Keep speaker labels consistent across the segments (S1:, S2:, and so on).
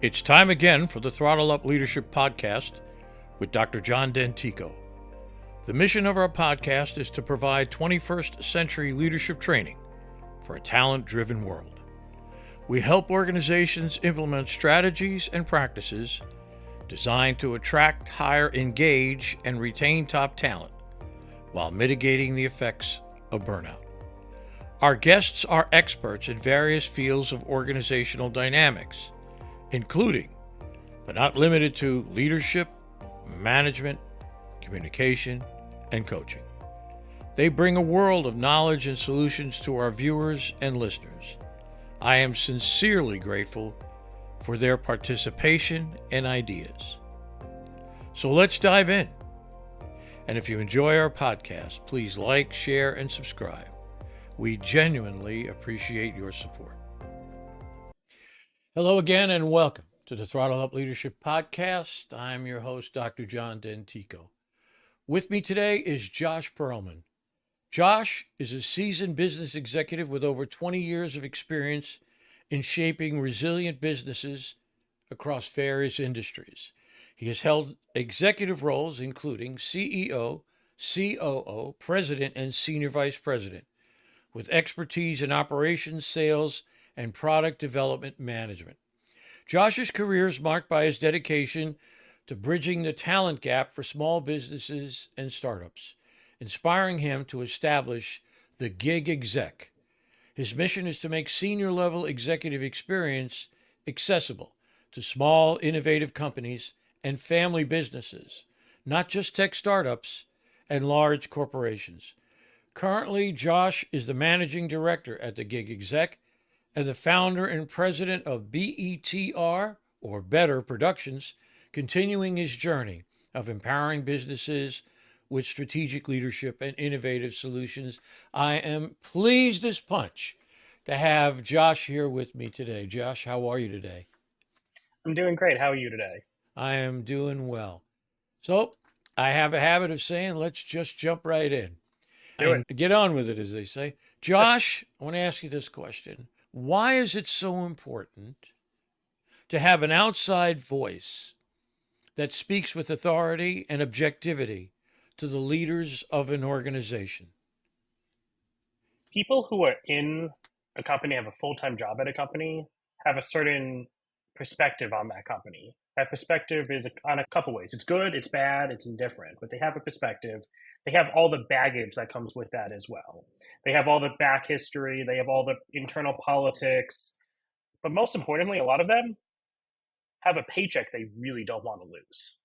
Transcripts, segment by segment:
S1: It's time again for the Throttle Up Leadership Podcast with Dr. John Dentico. The mission of our podcast is to provide 21st century leadership training for a talent-driven world. We help organizations implement strategies and practices designed to attract, hire, engage, and retain top talent while mitigating the effects of burnout. Our guests are experts in various fields of organizational dynamics, including, but not limited to, leadership, management, communication, and coaching. They bring a world of knowledge and solutions to our viewers and listeners. I am sincerely grateful for their participation and ideas. So let's dive in. And if you enjoy our podcast, please like, share, and subscribe. We genuinely appreciate your support. Hello again and welcome to the Throttle Up Leadership Podcast. I'm your host, Dr. John Dentico. With me today is Josh Perlman. Josh is a seasoned business executive with over 20 years of experience in shaping resilient businesses across various industries. He has held executive roles including CEO, COO, President, and Senior Vice President, with expertise in operations, sales, and product development management. Josh's career is marked by his dedication to bridging the talent gap for small businesses and startups, inspiring him to establish the Gig Exec. His mission is to make senior-level executive experience accessible to small, innovative companies and family businesses, not just tech startups and large corporations. Currently, Josh is the managing director at the Gig Exec and the founder and president of BETR, or Better Productions, continuing his journey of empowering businesses with strategic leadership and innovative solutions. I am pleased as punch to have Josh here with me today. Josh, how are you today?
S2: I'm doing great. How are you today?
S1: I am doing well. So I have a habit of saying, let's just jump right in. Get on with it, as they say. Josh, I want to ask you this question. Why is it so important to have an outside voice that speaks with authority and objectivity to the leaders of an organization?
S2: People who are in a company, have a full-time job at a company, have a certain perspective on that company. That perspective is on a couple ways. It's good, it's bad, it's indifferent, but they have a perspective. They have all the baggage that comes with that as well. They have all the back history, they have all the internal politics, but most importantly, a lot of them have a paycheck they really don't want to lose.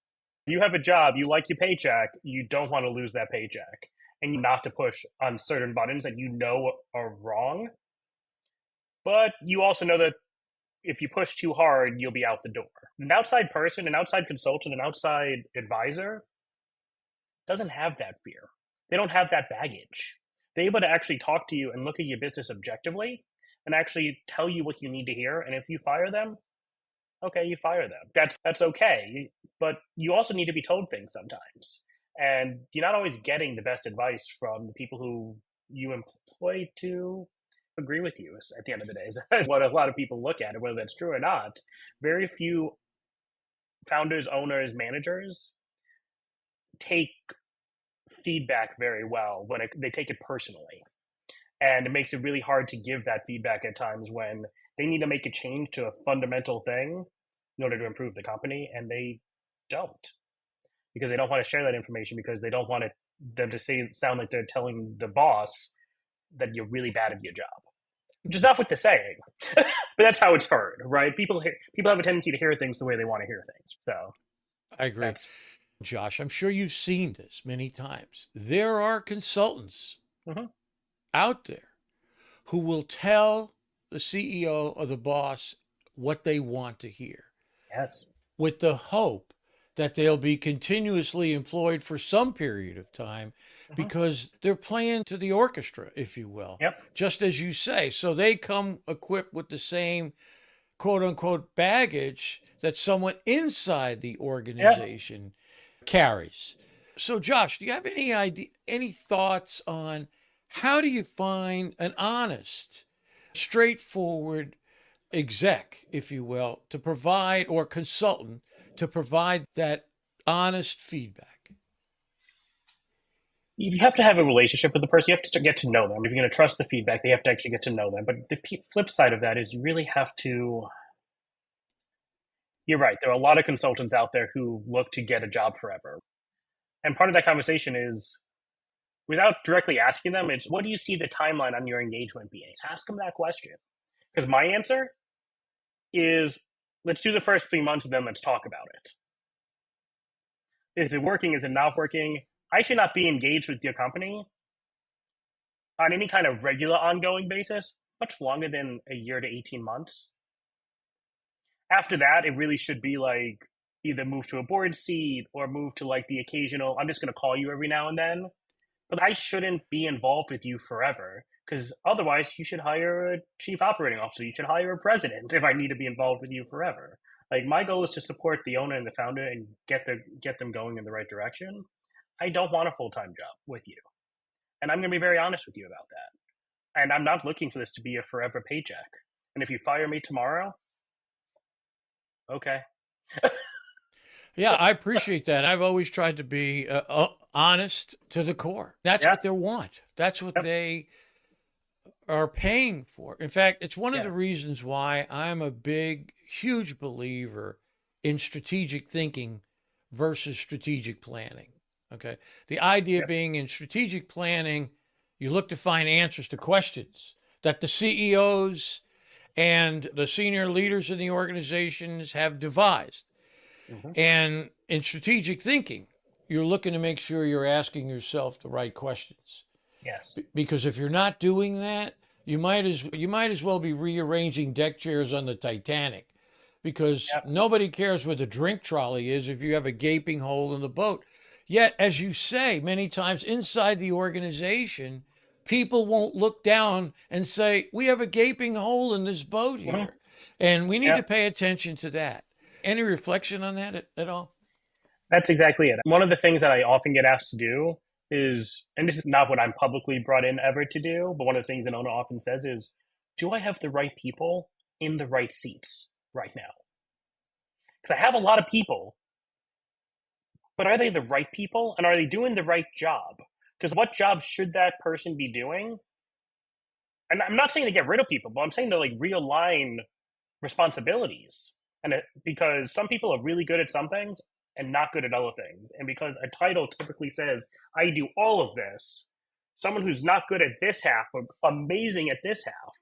S2: You have a job, you like your paycheck, you don't want to lose that paycheck, and you not to push on certain buttons that you know are wrong, but you also know that if you push too hard, you'll be out the door. An outside person, an outside consultant, an outside advisor doesn't have that fear. They don't have that baggage. They're able to actually talk to you and look at your business objectively and actually tell you what you need to hear. And if you fire them, okay, you fire them. That's okay. But you also need to be told things sometimes. And you're not always getting the best advice from the people who you employ to agree with you at the end of the day. Is what a lot of people look at, and whether that's true or not. Very few founders, owners, managers take feedback very well when they take it personally. And it makes it really hard to give that feedback at times when they need to make a change to a fundamental thing in order to improve the company, and they don't. Because they don't want to share that information, because they don't want them to sound like they're telling the boss that you're really bad at your job. Which is not what they're saying, but that's how it's heard, right? People have a tendency to hear things the way they want to hear things. So
S1: I agree. Josh, I'm sure you've seen this many times. There are consultants out there who will tell the CEO or the boss what they want to hear.
S2: Yes.
S1: With the hope that they'll be continuously employed for some period of time because they're playing to the orchestra, if you will.
S2: Yep.
S1: Just as you say. So they come equipped with the same quote unquote baggage that someone inside the organization carries. So Josh, do you have any thoughts on how do you find an honest, straightforward exec, if you will, to provide, or consultant to provide that honest feedback?
S2: You have to have a relationship with the person. You have to get to know them. If you're going to trust the feedback, they have to actually get to know them. But the flip side of that is you really have to. You're right. There are a lot of consultants out there who look to get a job forever. And part of that conversation is, without directly asking them, it's what do you see the timeline on your engagement being? Ask them that question. Because my answer is, let's do the first 3 months and then let's talk about it. Is it working? Is it not working? I should not be engaged with your company on any kind of regular ongoing basis much longer than a year to 18 months. After that, it really should be like either move to a board seat or move to like the occasional, I'm just going to call you every now and then. But I shouldn't be involved with you forever, because otherwise you should hire a chief operating officer. You should hire a president if I need to be involved with you forever. Like, my goal is to support the owner and the founder and get them going in the right direction. I don't want a full-time job with you. And I'm going to be very honest with you about that. And I'm not looking for this to be a forever paycheck. And if you fire me tomorrow, okay.
S1: Yeah, I appreciate that. I've always tried to be honest to the core. That's what they want. That's what they are paying for. In fact, it's one of the reasons why I'm a huge believer in strategic thinking versus strategic planning. Okay. The idea being, in strategic planning, you look to find answers to questions that the CEOs and the senior leaders in the organizations have devised. Mm-hmm. And in strategic thinking, you're looking to make sure you're asking yourself the right questions.
S2: Yes.
S1: Because if you're not doing that, you might as well be rearranging deck chairs on the Titanic, because nobody cares where the drink trolley is if you have a gaping hole in the boat. Yet, as you say, many times inside the organization, people won't look down and say, we have a gaping hole in this boat here. Mm-hmm. And we need to pay attention to that. Any reflection on that at all?
S2: That's exactly it. One of the things that I often get asked to do is, and this is not what I'm publicly brought in ever to do, but one of the things an owner often says is, do I have the right people in the right seats right now? Because I have a lot of people, but are they the right people? And are they doing the right job? Because what job should that person be doing? And I'm not saying to get rid of people, but I'm saying to like realign responsibilities. And because some people are really good at some things and not good at other things. And because a title typically says, I do all of this, someone who's not good at this half, but amazing at this half,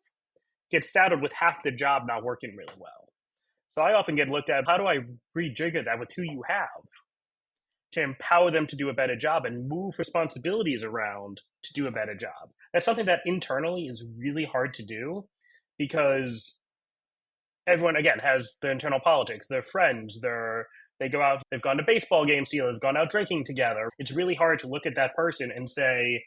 S2: gets saddled with half the job not working really well. So I often get looked at, how do I rejigger that with who you have to empower them to do a better job and move responsibilities around to do a better job? That's something that internally is really hard to do, because everyone, again, has their internal politics, their friends, they go out, they've gone to baseball games together, they've gone out drinking together. It's really hard to look at that person and say,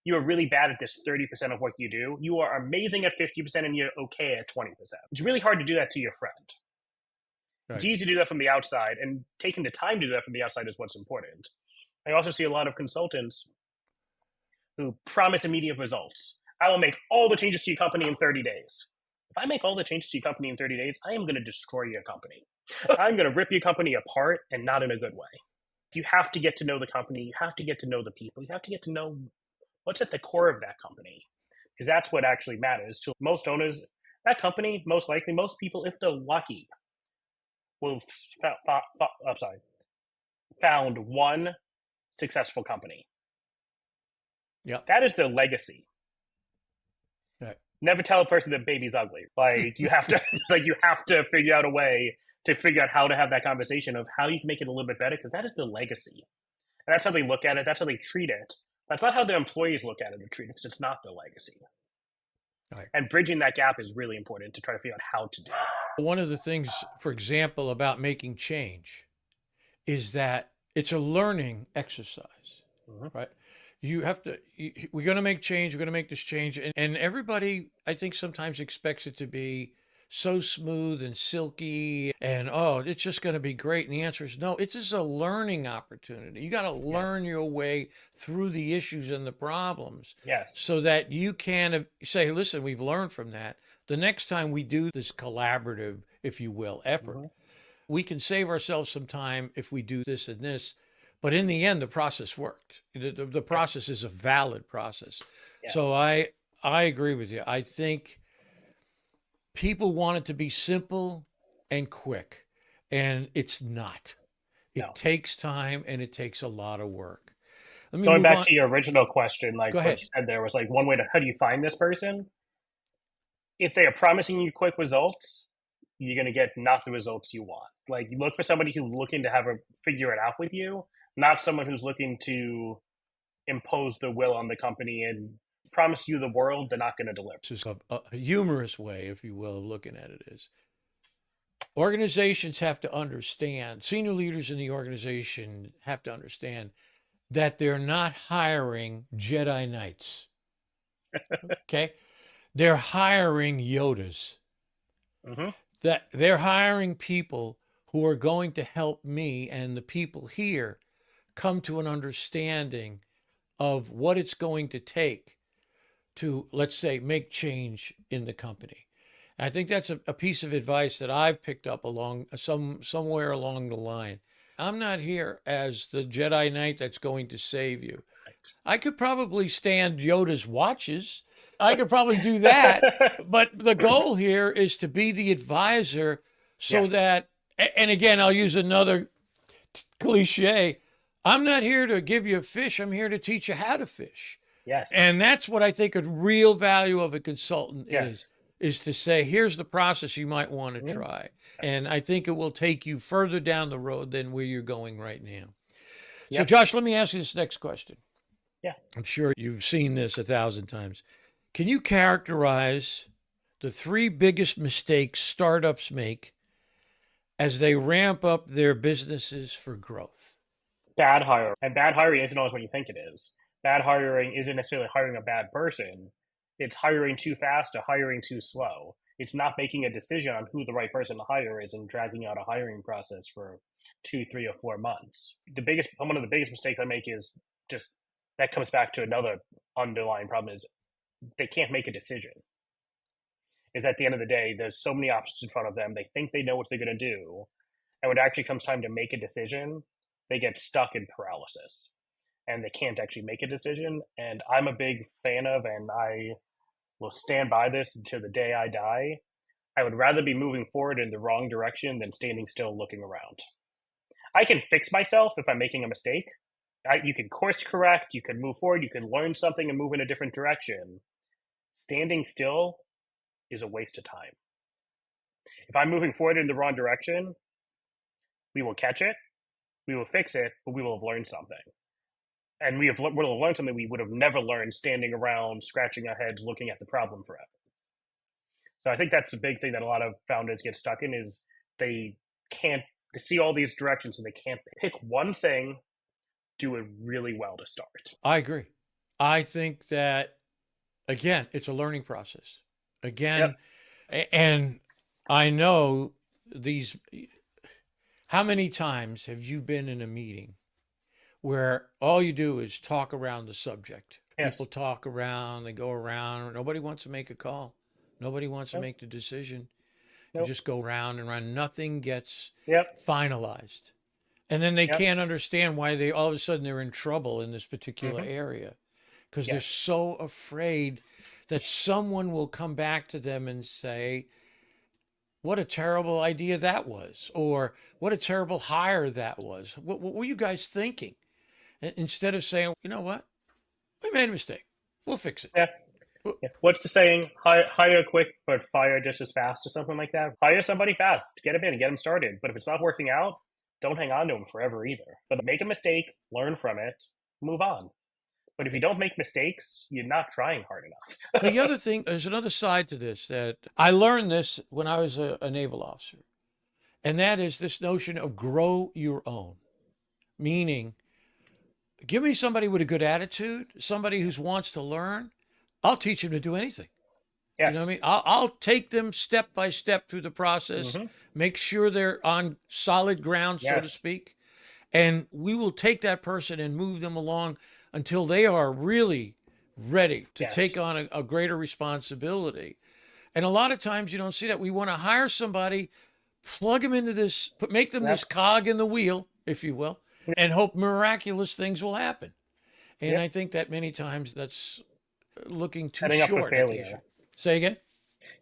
S2: you are really bad at this 30% of what you do. You are amazing at 50% and you're okay at 20%. It's really hard to do that to your friend. Right. It's easy to do that from the outside, and taking the time to do that from the outside is what's important. I also see a lot of consultants who promise immediate results. I will make all the changes to your company in 30 days. If I make all the changes to your company in 30 days, I am going to destroy your company. I'm going to rip your company apart, and not in a good way. You have to get to know the company. You have to get to know the people. You have to get to know what's at the core of that company, because that's what actually matters to most owners. That company, most likely, most people, if they're lucky, will found one successful company.
S1: Yeah,
S2: that is their legacy.
S1: Right.
S2: Never tell a person that baby's ugly. Like, you have to figure out a way to figure out how to have that conversation of how you can make it a little bit better, because that is the legacy. And that's how they look at it. That's how they treat it. That's not how their employees look at it or treat it, because it's not their legacy. Right. And bridging that gap is really important to try to figure out how to do it.
S1: One of the things, for example, about making change is that it's a learning exercise, right? You have to, we're going to make change. We're going to make this change. And everybody, I think, sometimes expects it to be so smooth and silky and, oh, it's just going to be great. And the answer is no, it's just a learning opportunity. You got to learn
S2: Yes.
S1: your way through the issues and the problems
S2: Yes.
S1: so that you can say, listen, we've learned from that. The next time we do this collaborative, if you will, effort,
S2: Hmm.
S1: we can save ourselves some time if we do this and this. But in the end, the process worked. The
S2: Yep.
S1: process is a valid process. So
S2: Yes.
S1: I agree with you. I think people want it to be simple and quick, and it's not. It
S2: No.
S1: takes time and it takes a lot of work. Let me
S2: Going
S1: move
S2: back
S1: on.
S2: to your original question, like
S1: Go
S2: what
S1: ahead.
S2: you said there was like one way to how do you find this person? If they are promising you quick results, you're going to get not the results you want. Like you look for somebody who's looking to have a figure it out with you, not someone who's looking to impose their will on the company and promise you the world they're not going to deliver.
S1: This is a humorous way, if you will, of looking at it is organizations have to understand, senior leaders in the organization have to understand that they're not hiring Jedi Knights. Okay. They're hiring Yodas.
S2: Mm-hmm.
S1: That they're hiring people who are going to help me and the people here come to an understanding of what it's going to take to, let's say, make change in the company. And I think that's a piece of advice that I've picked up along somewhere along the line. I'm not here as the Jedi Knight that's going to save you. I could probably stand Yoda's watches. I could probably do that. But the goal here is to be the advisor so
S2: Yes.
S1: that, and again, I'll use another cliche. I'm not here to give you a fish. I'm here to teach you how to fish.
S2: Yes.
S1: And that's what I think a real value of a consultant
S2: Yes.
S1: is to say, here's the process you might want to try.
S2: Yes.
S1: And I think it will take you further down the road than where you're going right now. So,
S2: Yep.
S1: Josh, let me ask you this next question.
S2: Yeah.
S1: I'm sure you've seen this 1,000 times. Can you characterize the 3 biggest mistakes startups make as they ramp up their businesses for growth?
S2: Bad hiring. And bad hiring isn't always what you think it is. Bad hiring isn't necessarily hiring a bad person. It's hiring too fast or hiring too slow. It's not making a decision on who the right person to hire is and dragging out a hiring process for 2, 3, or 4 months. One of the biggest mistakes I make is just that comes back to another underlying problem is they can't make a decision. Is at the end of the day, there's so many options in front of them. They think they know what they're going to do. And when it actually comes time to make a decision, they get stuck in paralysis and they can't actually make a decision. And I'm a big fan of, and I will stand by this until the day I die. I would rather be moving forward in the wrong direction than standing still looking around. I can fix myself if I'm making a mistake. You can course correct, you can move forward, you can learn something and move in a different direction. Standing still is a waste of time. If I'm moving forward in the wrong direction, we will catch it, we will fix it, but we will have learned something. And we'll have learned something we would have never learned standing around, scratching our heads, looking at the problem forever. So I think that's the big thing that a lot of founders get stuck in is they see all these directions and they can't pick one thing, do it really well to start.
S1: I agree. I think that, again, it's a learning process. Again, and I know these. How many times have you been in a meeting where all you do is talk around the subject?
S2: Yes.
S1: People talk around, they go around. Nobody wants to make a call. Nobody wants to make the decision. You just go round and round. Nothing gets finalized. And then they can't understand why they all of a sudden they're in trouble in this particular area because they're so afraid that someone will come back to them and say, what a terrible idea that was, or what a terrible hire that was. What were you guys thinking? Instead of saying, you know what, we made a mistake, we'll fix it.
S2: Yeah. What's the saying? Hire quick, but fire just as fast, or something like that. Hire somebody fast, get them in, get them started. But if it's not working out, don't hang on to them forever either. But make a mistake, learn from it, move on. But if you don't make mistakes, you're not trying hard enough.
S1: The other thing, there's another side to this that I learned this when I was a naval officer. And that is this notion of grow your own. Meaning, give me somebody with a good attitude, somebody who wants to learn. I'll teach him to do anything. You know what I
S2: Yes.
S1: mean? I'll take them step by step through the process,
S2: Hmm.
S1: make sure they're on solid ground, so to
S2: Yes.
S1: speak. And we will take that person and move them along until they are really ready to take
S2: Yes.
S1: on a greater responsibility. And a lot of times you don't see that. We want to hire somebody, plug them into this, make them this
S2: Yep.
S1: cog in the wheel, if you will, and hope miraculous things will happen. And
S2: Yep.
S1: I think that many times that's looking too
S2: Setting up for
S1: short at the issue.
S2: failure.
S1: Say again?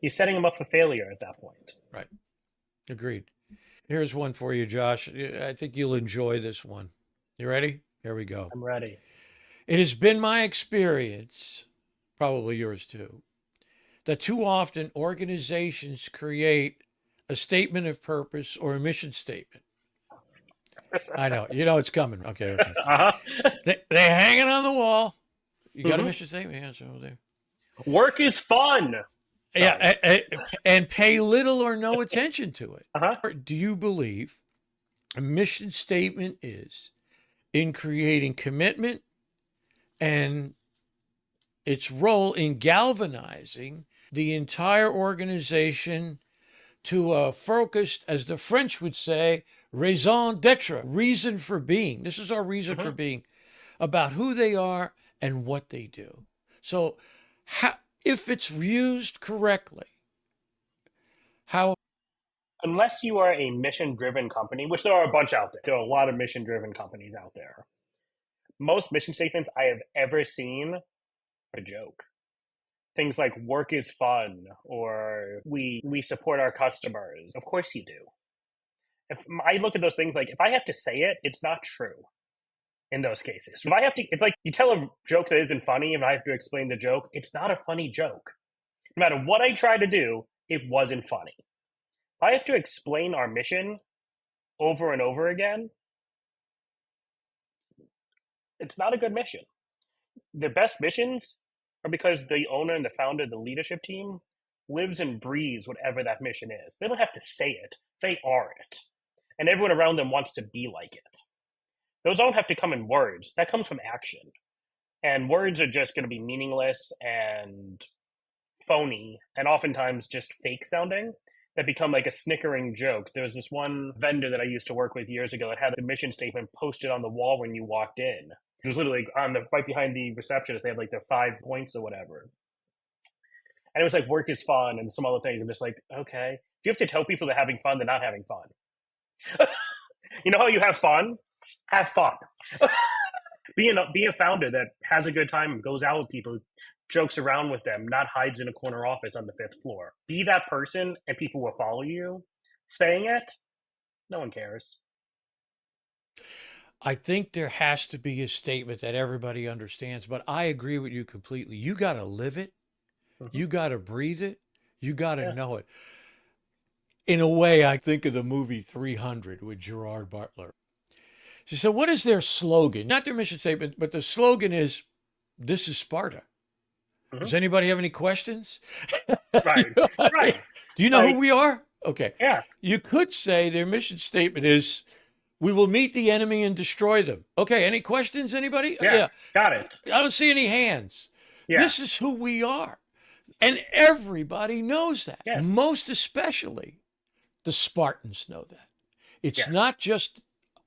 S2: He's setting him up for failure at that point.
S1: Right. Agreed. Here's one for you, Josh. I think you'll enjoy this one. You ready? Here we go.
S2: I'm ready.
S1: It has been my experience, probably yours too, that too often organizations create a statement of purpose or a mission statement. I know. You know it's coming. Okay.
S2: Uh-huh.
S1: They hang it on the wall. You got a
S2: Mhm.
S1: mission statement? Yeah, it's over there.
S2: Work is fun. Sorry.
S1: Yeah, and pay little or no attention to it.
S2: Uh-huh.
S1: Do you believe a mission statement is in creating commitment and its role in galvanizing the entire organization to a focused, as the French would say, raison d'etre, reason for being? This is our reason for being, about who they are and what they do. So if it's used correctly, how?
S2: Unless you are a mission-driven company, which there are a bunch out there. There are a lot of mission-driven companies out there. Most mission statements I have ever seen are a joke. Things like work is fun, or we support our customers. Of course you do. If I look at those things, like if I have to say it, it's not true in those cases. If I have to, it's like you tell a joke that isn't funny and I have to explain the joke, it's not a funny joke. No matter what I try to do, it wasn't funny. If I have to explain our mission over and over again, it's not a good mission. The best missions are because the owner and the founder, the leadership team, lives and breathes whatever that mission is. They don't have to say it, they are it. And everyone around them wants to be like it. Those don't have to come in words, that comes from action. And words are just going to be meaningless and phony and oftentimes just fake sounding that become like a snickering joke. There was this one vendor that I used to work with years ago that had the mission statement posted on the wall when you walked in. It was literally on the right behind the receptionist. They had like their 5 points or whatever. And it was like, work is fun and some other things. I'm just like, okay. If you have to tell people they're having fun, they're not having fun. You know how you have fun? Have fun. Be a founder that has a good time, goes out with people, jokes around with them, not hides in a corner office on the 5th floor. Be that person and people will follow you. Saying it, no one cares.
S1: I think there has to be a statement that everybody understands, but I agree with you completely. You got to live it. You got to breathe it. You got to know it. In a way, I think of the movie 300 with Gerard Butler. So what is their slogan? Not their mission statement, but the slogan is, "This is Sparta." Does anybody have any questions?
S2: Right.
S1: You know what I mean?
S2: Right.
S1: Do you know
S2: Like,
S1: who we are? Okay.
S2: yeah.
S1: You could say their mission statement is, "We will meet the enemy and destroy them." Okay. Any questions, anybody?
S2: Yeah. Got it.
S1: I don't see any hands.
S2: Yeah.
S1: This is who we are. And everybody knows that.
S2: Yes.
S1: Most especially the Spartans know that. It's
S2: Yes.
S1: not just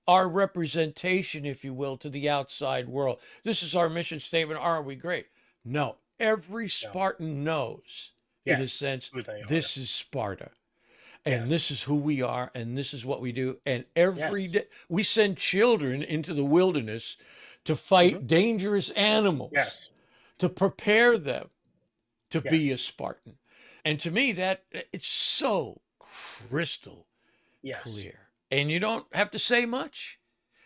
S1: our representation, if you will, to the outside world. This is our mission statement. Aren't we great? No. Every Spartan knows, in a
S2: Yes,
S1: sense,
S2: who they are.
S1: this is Sparta. And
S2: Yes.
S1: this is who we are, and this is what we do. And every
S2: Yes.
S1: day, we send children into the wilderness to fight dangerous animals,
S2: Yes.
S1: to prepare them to be a
S2: Yes.
S1: Spartan. And to me, that it's so crystal
S2: Yes.
S1: clear. And you don't have to say much.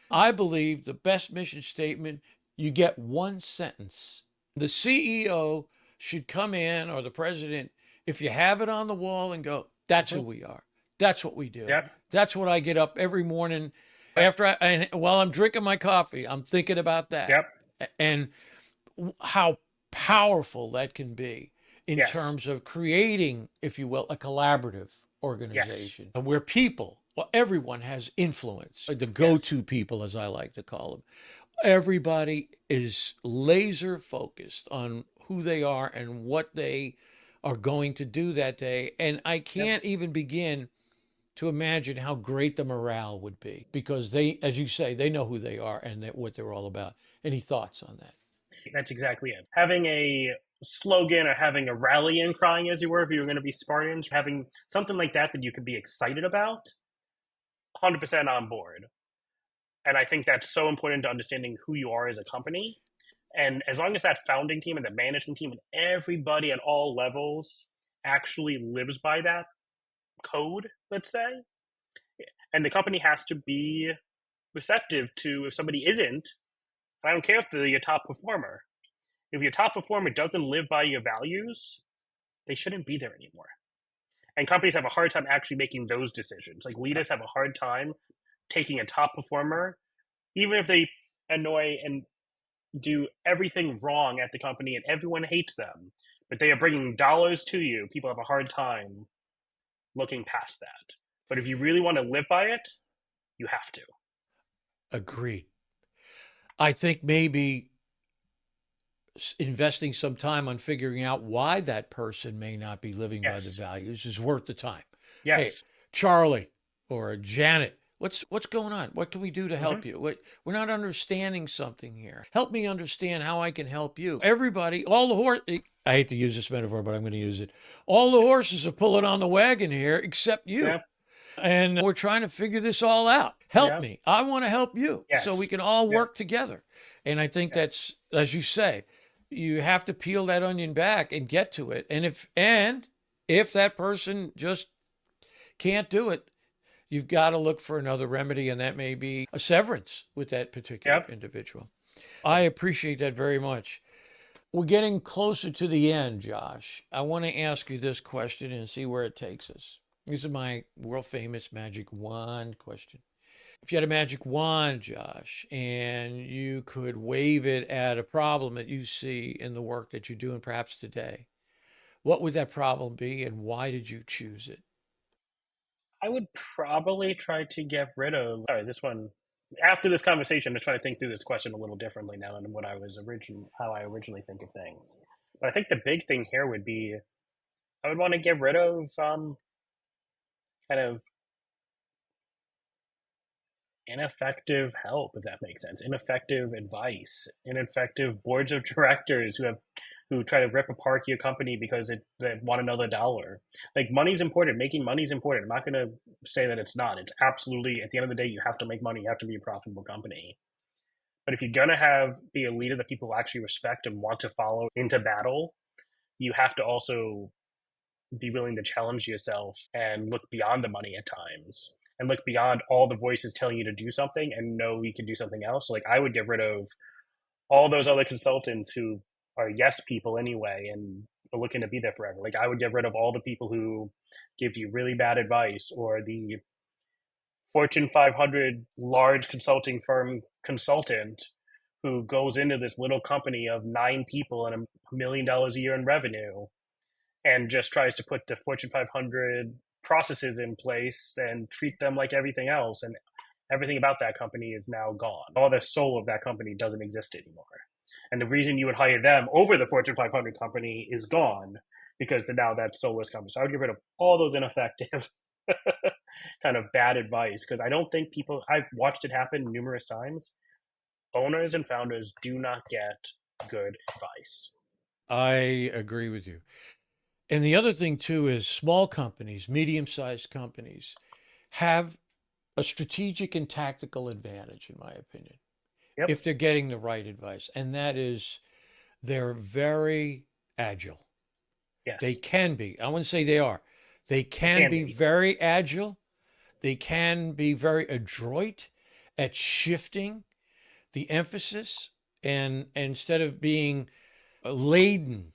S1: I believe the best mission statement, you get one sentence. The CEO should come in, or the president, if you have it on the wall, and go, "That's who we are. That's what we do.
S2: Yep.
S1: That's what I get up every morning after and while I'm drinking my coffee, I'm thinking about that."
S2: Yep.
S1: And how powerful that can be in
S2: Yes.
S1: terms of creating, if you will, a collaborative organization where people, well, everyone has influence, the go-to people, as I like to call them. Everybody is laser focused on who they are and what they are going to do that day. And I can't even begin to imagine how great the morale would be, because they, as you say, they know who they are and what they're all about. Any thoughts on that?
S2: That's exactly it. Having a slogan or having a rallying crying, as you were, if you were going to be Spartans, having something like that you could be excited about, 100% on board. And I think that's so important to understanding who you are as a company. And as long as that founding team and the management team and everybody at all levels actually lives by that code, let's say, and the company has to be receptive to if somebody isn't. I don't care if they're your top performer. If your top performer doesn't live by your values, they shouldn't be there anymore. And companies have a hard time actually making those decisions. Like leaders have a hard time taking a top performer, even if they annoy and do everything wrong at the company and everyone hates them, but they are bringing dollars to you. People have a hard time looking past that. But if you really want to live by it, you have to.
S1: Agreed. I think maybe investing some time on figuring out why that person may not be living by the values is worth the time.
S2: Yes.
S1: Hey, Charlie or Janet, what's going on? What can we do to help you? We're not understanding something here. Help me understand how I can help you. Everybody, all the horses, I hate to use this metaphor, but I'm going to use it. All the horses are pulling on the wagon here except you. Yeah. And we're trying to figure this all out. Help me. I want to help you so we can all work together. And I think that's, as you say, you have to peel that onion back and get to it. And if that person just can't do it, you've got to look for another remedy, and that may be a severance with that particular individual. I appreciate that very much. We're getting closer to the end, Josh. I want to ask you this question and see where it takes us. This is my world famous magic wand question. If you had a magic wand, Josh, and you could wave it at a problem that you see in the work that you're doing perhaps today, what would that problem be and why did you choose it?
S2: I would probably try to get rid of, this one, after this conversation, I'm trying to think through this question a little differently now than what how I originally think of things. But I think the big thing here would be, I would want to get rid of kind of ineffective help, if that makes sense, ineffective advice, ineffective boards of directors who try to rip apart your company because they want another dollar. Like, money's important. Making money's important. I'm not going to say that it's not. It's absolutely, at the end of the day, you have to make money. You have to be a profitable company. But if you're going to be a leader that people actually respect and want to follow into battle, you have to also be willing to challenge yourself and look beyond the money at times and look beyond all the voices telling you to do something and know you can do something else. Like, I would get rid of all those other consultants who are yes people anyway and are looking to be there forever. Like, I would get rid of all the people who give you really bad advice, or the Fortune 500 large consulting firm consultant who goes into this little company of 9 people and $1 million a year in revenue and just tries to put the Fortune 500 processes in place and treat them like everything else. And everything about that company is now gone. All the soul of that company doesn't exist anymore. And the reason you would hire them over the Fortune 500 company is gone, because now that soulless company. So I would get rid of all those ineffective kind of bad advice, because I don't think I've watched it happen numerous times. Owners and founders do not get good advice.
S1: I agree with you. And the other thing too is small companies, medium-sized companies have a strategic and tactical advantage, in my opinion, if they're getting the right advice. And that is, they're very agile.
S2: Yes.
S1: They can be. I wouldn't say they are. They can be very agile. They can be very adroit at shifting the emphasis, and instead of being laden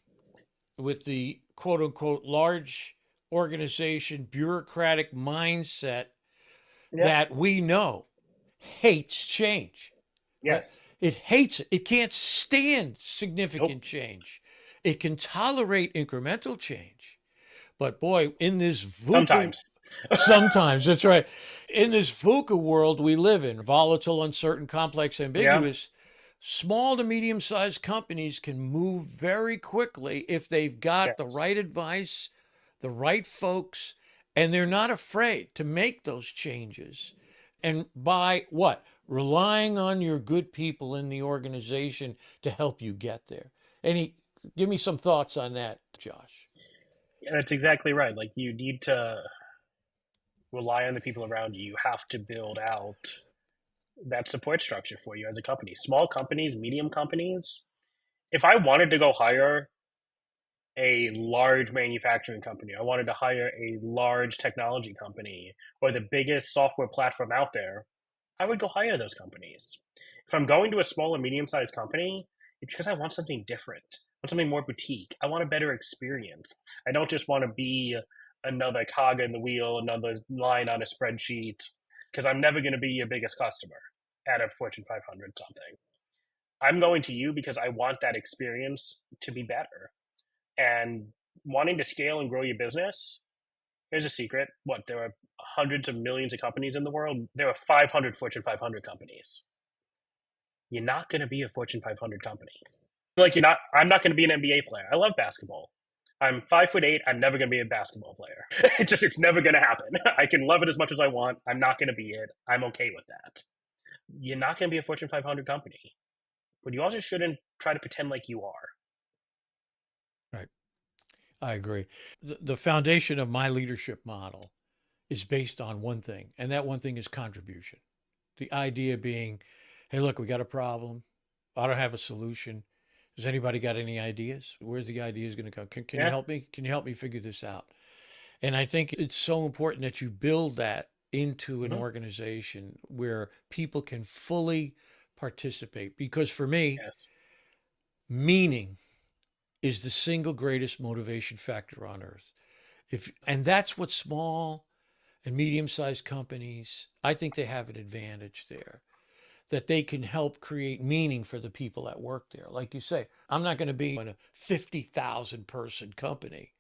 S1: with the quote unquote large organization bureaucratic mindset that we know hates change.
S2: Yes.
S1: Right? It hates it. It can't stand significant change. It can tolerate incremental change. But boy, in this VUCA, sometimes that's right. In this VUCA world we live in, volatile, uncertain, complex, ambiguous, Small to medium-sized companies can move very quickly if they've got the
S2: Yes.
S1: right advice, the right folks, and they're not afraid to make those changes. And by what? Relying on your good people in the organization to help you get there. Give me some thoughts on that, Josh.
S2: That's exactly right. Like you need to rely on the people around you. You have to build out that support structure for you as a company. Small companies, medium companies. If I wanted to go hire a large manufacturing company, I wanted to hire a large technology company or the biggest software platform out there, I would go hire those companies. If I'm going to a small or medium sized company, it's because I want something different. I want something more boutique. I want a better experience. I don't just want to be another cog in the wheel, another line on a spreadsheet, because I'm never going to be your biggest customer at a Fortune 500 something. I'm going to you because I want that experience to be better. And wanting to scale and grow your business, here's a secret. What, there are hundreds of millions of companies in the world. There are 500 Fortune 500 companies. You're not going to be a Fortune 500 company. Like I'm not going to be an NBA player. I love basketball. I'm 5'8". I'm never going to be a basketball player. It's never going to happen. I can love it as much as I want. I'm not going to be it. I'm okay with that. You're not going to be a Fortune 500 company, but you also shouldn't try to pretend like you are.
S1: Right. I agree. The foundation of my leadership model is based on one thing, and that one thing is contribution. The idea being, hey, look, we got a problem. I don't have a solution. Has anybody got any ideas? Where's the ideas going to come? Can you
S2: Yeah.
S1: help me? Can you help me figure this out? And I think it's so important that you build that into an
S2: Mm-hmm.
S1: organization where people can fully participate. Because for me,
S2: Yes.
S1: meaning is the single greatest motivation factor on earth. And that's what small and medium-sized companies, I think they have an advantage there, that they can help create meaning for the people that work there. Like you say, I'm not going to be in a 50,000 person company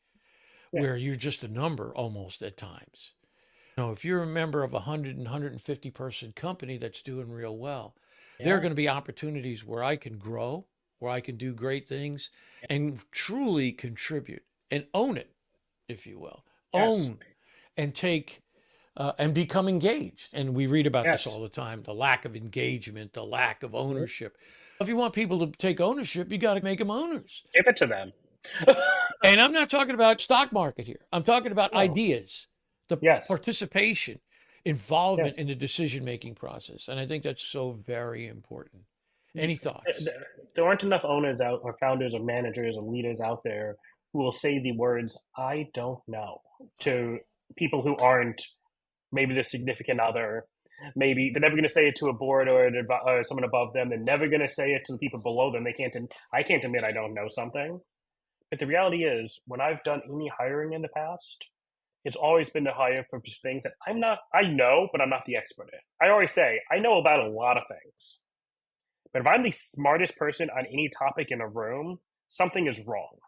S2: Yeah.
S1: where you're just a number almost at times. If you're a member of a 100 and 150 person company that's doing real well, there are
S2: Yeah.
S1: going to be opportunities where I can grow, where I can do great things and truly contribute and own it, if you will.
S2: Yes.
S1: Own and take and become engaged. And we read about this
S2: Yes.
S1: all the time, the lack of engagement, the lack of
S2: Mhm.
S1: ownership. If you want people to take ownership, you got to make them owners.
S2: Give it to them.
S1: And I'm not talking about stock market here. I'm talking about
S2: No.
S1: ideas, the
S2: Yes.
S1: participation, involvement
S2: Yes.
S1: in the decision-making process. And I think that's so very important. Any thoughts?
S2: There aren't enough owners out, or founders, or managers, or leaders out there who will say the words "I don't know" to people who aren't maybe their significant other. Maybe they're never going to say it to a board or someone above them. They're never going to say it to the people below them. They can't. I can't admit I don't know something. But the reality is, when I've done any hiring in the past, it's always been to hire for things that I know, but I'm not the expert in. I always say, I know about a lot of things. But if I'm the smartest person on any topic in a room, something is wrong.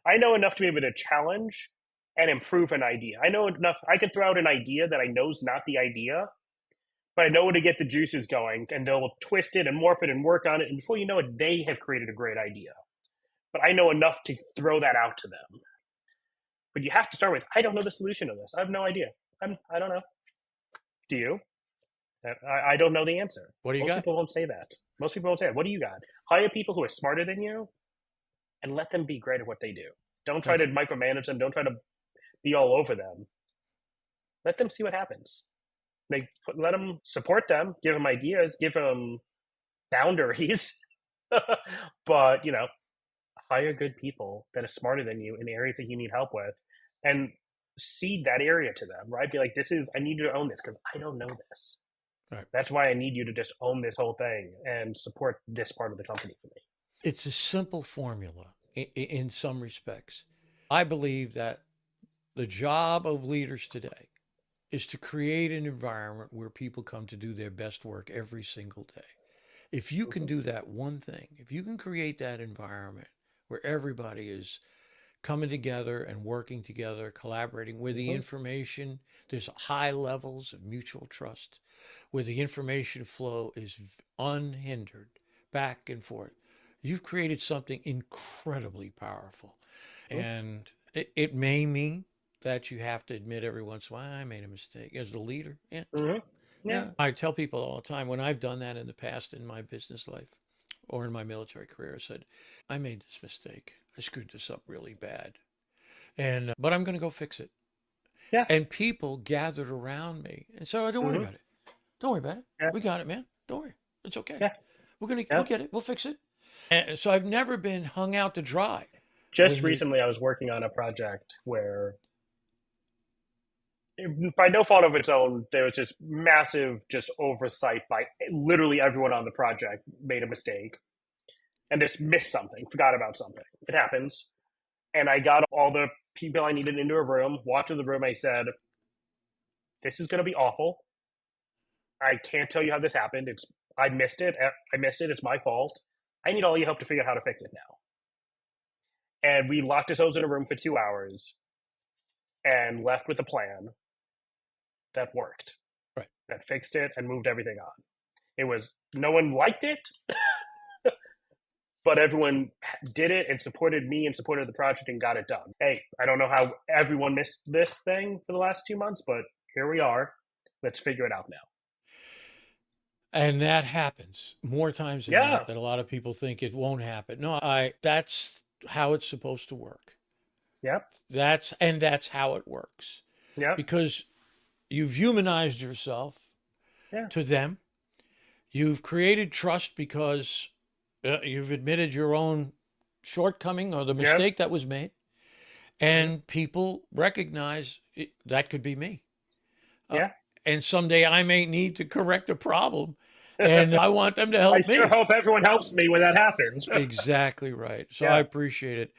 S2: I know enough to be able to challenge and improve an idea. I know enough, I can throw out an idea that I know is not the idea, but I know to get the juices going, and they'll twist it and morph it and work on it. And before you know it, they have created a great idea. But I know enough to throw that out to them. But you have to start with, I don't know the solution to this. I have no idea. I don't know. Do you? I don't know the answer.
S1: What do you
S2: Most
S1: got?
S2: people won't say that. Most people won't say that. What do you got? Hire people who are smarter than you and let them be great at what they do. Don't try to micromanage them. Don't try to be all over them. Let them see what happens. Let them support them, give them ideas, give them boundaries. But, hire good people that are smarter than you in areas that you need help with and seed that area to them, right? Be like, I need you to own this because I don't know this.
S1: Right.
S2: That's why I need you to just own this whole thing and support this part of the company for me.
S1: It's a simple formula in some respects. I believe that the job of leaders today is to create an environment where people come to do their best work every single day. If you can do that one thing, if you can create that environment where everybody is coming together and working together, collaborating, where the information, there's high levels of mutual trust, where the information flow is unhindered, back and forth. You've created something incredibly powerful. And it may mean that you have to admit every once in a while, I made a mistake as the leader. Yeah.
S2: Yeah.
S1: I tell people all the time when I've done that in the past in my business life or in my military career, I said, I made this mistake. I screwed this up really bad. But I'm going to go fix it.
S2: Yeah.
S1: And people gathered around me and said, oh, don't worry about it. Don't worry about it.
S2: Yeah.
S1: We got it, man. Don't worry. It's okay.
S2: Yeah.
S1: We'll get it. We'll fix it. And so I've never been hung out to dry.
S2: Just recently, I was working on a project where, by no fault of its own, there was just massive oversight by literally everyone on the project made a mistake and just missed something, forgot about something. It happens. And I got all the people I needed into a room, walked to the room. I said, this is going to be awful. I can't tell you how this happened. I missed it. It's my fault. I need all your help to figure out how to fix it now. And we locked ourselves in a room for 2 hours and left with a plan that worked.
S1: Right.
S2: That fixed it and moved everything on. It was, no one liked it, but everyone did it and supported me and supported the project and got it done. Hey, I don't know how everyone missed this thing for the last 2 months, but here we are. Let's figure it out now.
S1: And that happens more times than not, that a lot of people think it won't happen. No, that's how it's supposed to work.
S2: Yep.
S1: That's how it works.
S2: Yeah.
S1: Because you've humanized yourself to them. You've created trust because you've admitted your own shortcoming or the mistake that was made. And people recognize that could be me. And someday I may need to correct a problem. And I want them to help me.
S2: I sure hope everyone helps me when that happens.
S1: Exactly right. So I appreciate it.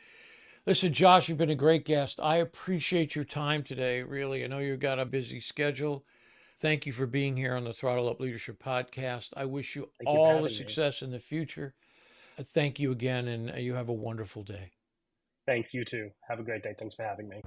S1: Listen, Josh, you've been a great guest. I appreciate your time today, really. I know you've got a busy schedule. Thank you for being here on the Throttle Up Leadership Podcast. I wish you all the success in the future. Thank you again, and you have a wonderful day.
S2: Thanks, you too. Have a great day. Thanks for having me.